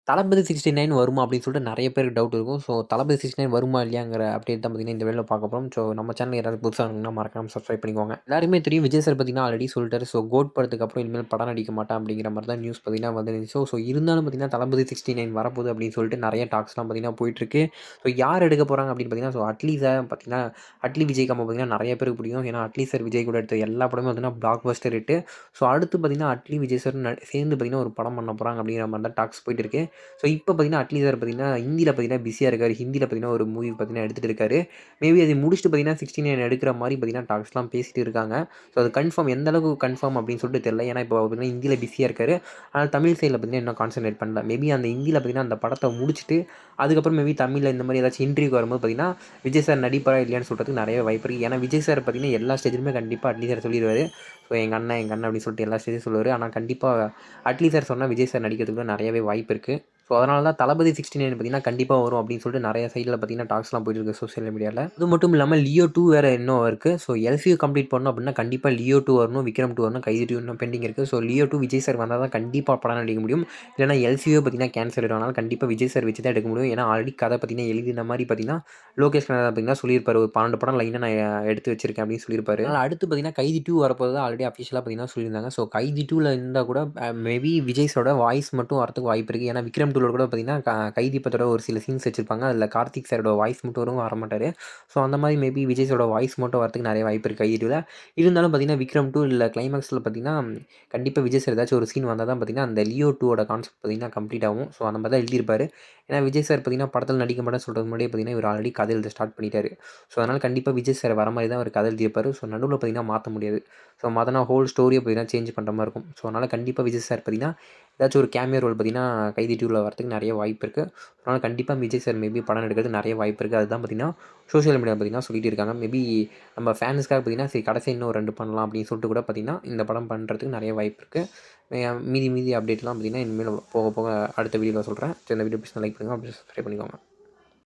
தளபதி 69 வருமா அப்படின்னு சொல்லிட்டு நெறைய பேருக்கு டவுட் இருக்கும். ஸோ தளபதி 69 வருமா இல்லையாங்கிற அப்டேட் தான் பார்த்தீங்கன்னா, இந்த வீடியோல பார்க்க போறோம். ஸோ நம்ம சேனல் யாராவது புதுசா இருந்தீங்கன்னா மறக்காம சப்ஸ்கிரைப் பண்ணிக்கோங்க. எல்லாருக்குமே தெரியும் விஜய் சார் பார்த்தீங்கன்னா ஆல்ரெடி சொல்லிட்டாரு. ஸோ கோட் படத்துக்கு அப்புறம் இனிமேல் படம் நடிக்க மாட்டேன் அப்படிங்கிற மாரி தான் நியூஸ் பார்த்தீங்கன்னா வந்துருந்துச்சு. ஸோ இருந்தாலும் பார்த்தீங்கன்னா தளபதி 69 வரப்போகுது அப்படின்னு சொல்லிட்டு நெறைய டாக்ஸ்லாம் பார்த்தீங்கன்னா போயிட்டுருக்கு. ஸோ யார் எடுக்க போறாங்க அப்படின்னு பார்த்தீங்கன்னா, ஸோ அட்லி சார் பார்த்தீங்கன்னா, அட்லி விஜய் காம்போ பார்த்தீங்கன்னா நெறைய பேருக்கு பிடிக்கும். ஏன்னா அட்லி சார் விஜய் கூட எடுத்த எல்லா படமும் பார்த்தீங்கன்னா பிளாக் பஸ்டர் ஹிட்டு. ஸோ அடுத்து பார்த்தீங்கன்னா அட்லி விஜய் சார் சேர்ந்து பார்த்தீங்கன்னா ஒரு படம் பண்ண போறாங்க அப்படிங்கிற மாரி தான் டாக்ஸ் போயிட்டு இருக்கு. ஸோ இப்போ பார்த்தீங்கன்னா, அட்லி சார் பார்த்தீங்கன்னா, ஹிந்தியில பார்த்தீங்கன்னா பிஸியா இருக்காரு. ஹிந்தியில பார்த்தீங்கன்னா ஒரு மூவி பார்த்தீங்கன்னா எடுத்துட்டு இருக்காரு. மேபி அதை முடிச்சுட்டு பார்த்தீங்கன்னா 69 எடுக்கிற மாரி பார்த்தீங்கன்னா டாக்ஸ்லாம் பேசிட்டு இருக்காங்க. ஸோ அது கன்ஃபார்ம் எந்த அளவுக்கு கன்ஃபார்ம் அப்படின்னு சொல்லிட்டு தெரியல. ஏன்னா இப்போ பார்த்தீங்கன்னா ஹிந்தியில பிஸியா இருக்காரு. ஆனால் தமிழ் சைட்ல பார்த்தீங்கன்னா இன்னும் கான்சன்ட்ரேட் பண்ணல. மேபி அந்த ஹிந்தியில பார்த்தீங்கன்னா அந்த படத்த முடிச்சுட்டு, அதுக்கப்புறம் மேபி தமிழ்ல இந்த மாரி ஏதாச்சும் இன்டர்வியூக்கு வரும்போது பார்த்தீங்கன்னா, விஜய் சார் நடிப்பாரா இல்லையான்னு சொல்றதுக்கு நெறைய வாய்ப்பு இருக்கு. ஏன்னா விஜய் சார் பார்த்தீங்கன்னா எல்லா ஸ்டேஜ்லயுமே கண்டிப்பா அட்லி சார் சொல்லிருவாரு. ஸோ எங்க அண்ணன் அப்படின்னு சொல்லிட்டு எல்லா ஸ்டேஜும் சொல்லுவாரு. ஆனா கண்டிப்பா அட்லி சார் சொன்னா விஜய் சார் நடிக்கிறதுக்கு நெறையவே வாய்ப்பு இருக்கு. ஸோ அதனால தான் தளபதி 69 பார்த்தீங்கன்னா, கண்டிப்பா வரும் அப்படின்னு சொல்லிட்டு நெறைய சைட்ல பார்த்தீங்கன்னா, டாக்ஸ்லாம் போயிட்டு இருக்கு சோசியல் மீடியால. அது மட்டும் இல்லாம லியோ 2 வேற இன்னும் இருக்கு. ஸோ எல்சியூ கம்ப்ளீட் பண்ணணும் அப்படின்னா, கண்டிப்பா லியோ 2 வரணும், விக்ரம் 2 வரணும், கைதி 2 இன்னும் பெண்டிங் இருக்கு. ஸோ லியோ 2 விஜய் சார் வந்தா தான் கண்டிப்பா படம் நடிக்க முடியும். இல்லைனா எல்சியூ பார்த்தீங்கன்னா கேன்சல் ஆயிடும். அதனால கண்டிப்பா விஜய் சார் வச்சு தான் எடுக்க முடியும். ஏன்னா ஆல்ரெடி கதை பார்த்தீங்கன்னா, எழுதின மாரி பார்த்தீங்கன்னா, லோகேஷ் கனகராஜ் பார்த்தீங்கன்னா சொல்லியிருப்பாரு. ஒரு 12 படம் லைனா நான் எடுத்து வச்சிருக்கேன் அப்படின்னு சொல்லியிருப்பாரு. அதனால அடுத்து பார்த்தீங்கன்னா, கைதி 2 வரப்போறதா ஆல்ரெடி அஃபிஷியலா பார்த்தீங்கன்னா சொல்லியிருந்தாங்க. ஸோ கைதி 2ல இருந்தா கூட மேபி விஜய் சாரோட வாய்ஸ் மட்டும் வரதுக்கு வாய்ப்பு இருக்கு. ஏன்னா விக்ரம் 2ல கூட பார்த்தீங்கன்னா, கைதி படத்தோட ஒரு சில சீன்ஸ் வச்சிருப்பாங்க. அதில கார்த்திக் சாரோட வாய்ஸ் மட்டும் வரும், வரமாட்டாரு. ஸோ அந்த மாரி மேபி விஜய் சாரோட வாய்ஸ் மட்டும் வரதுக்கு நெறைய வாய்ப்பு இருக்கு கைதி 2ல. இருந்தாலும் பார்த்தீங்கன்னா, விக்ரம் 2 இல்ல கிளைமாக்ஸ்ல பார்த்தீங்கன்னா, கண்டிப்பா விஜய் சார் ஏதாச்சும் ஒரு சீன் வந்தா தான் பார்த்தீங்கன்னா, அந்த லியோ 2வோட கான்செப்ட் பார்த்தீங்கன்னா கம்ப்ளீட் ஆகும். ஸோ அந்த மாரி தான் எழுதியிருப்பாரு. ஏன்னா விஜய் சார் பார்த்தீங்கன்னா, படத்தில நடிக்க மாட்டேன்னு சொல்றதுக்கு முன்னாடியே பார்த்தீங்கன்னா, இவர் ஆல்ரெடி கதை எழுத ஸ்டார்ட் பண்ணிட்டாரு. ஸோ அதனால கண்டிப்பா விஜய் சார் வர மாரி தான் அவர் கதை எழுதியிருப்பாரு. ஸோ நடுவுல பார்த்தீங்கன்னா மாத்த முடியாது. ஸோ மாத்துனா ஹோல் ஸ்டோரியே பார்த்தீங்கன்னா சேஞ்ச் பண்ற மாரி இருக்கும். ஸோ அதனால கண்டிப்பா விஜய் சார் பார்த்தீங்கன்னா, ஏதாச்சும் ஒரு கேமியோ ரோல் பார்த்தீங்கன்னா, கைதி 2ல வரதுக்கு நெறைய வாய்ப்பு இருக்கு. அதனால கண்டிப்பா விஜய் சார் மேபி படம் எடுக்கிறதுக்கு நெறைய வாய்ப்பு இருக்கு. அதுதான் பார்த்தீங்கன்னா, சோசியல் மீடியால பார்த்தீங்கன்னா சொல்லிட்டு இருக்காங்க. மேபி நம்ம ஃபேன்ஸ்க்காக பார்த்தீங்கன்னா, சரி கடைசியா இன்னும் 2 பண்ணலாம் அப்படின்னு சொல்லிட்டு கூட பார்த்தீங்கன்னா, இந்த படம் பண்றதுக்கு நெறைய வாய்ப்பு இருக்கு. மீதி மீதி அப்டேட்லாம் பார்த்தீங்கன்னா, இனிமேல் போக போக அடுத்த வீடியோல சொல்றேன். சரி இந்த வீடியோ பிடிச்சிருந்தா லைக் பண்ணுங்க. அப்படியே சப்ஸ்கிரைப் பண்ணிக்கோங்க.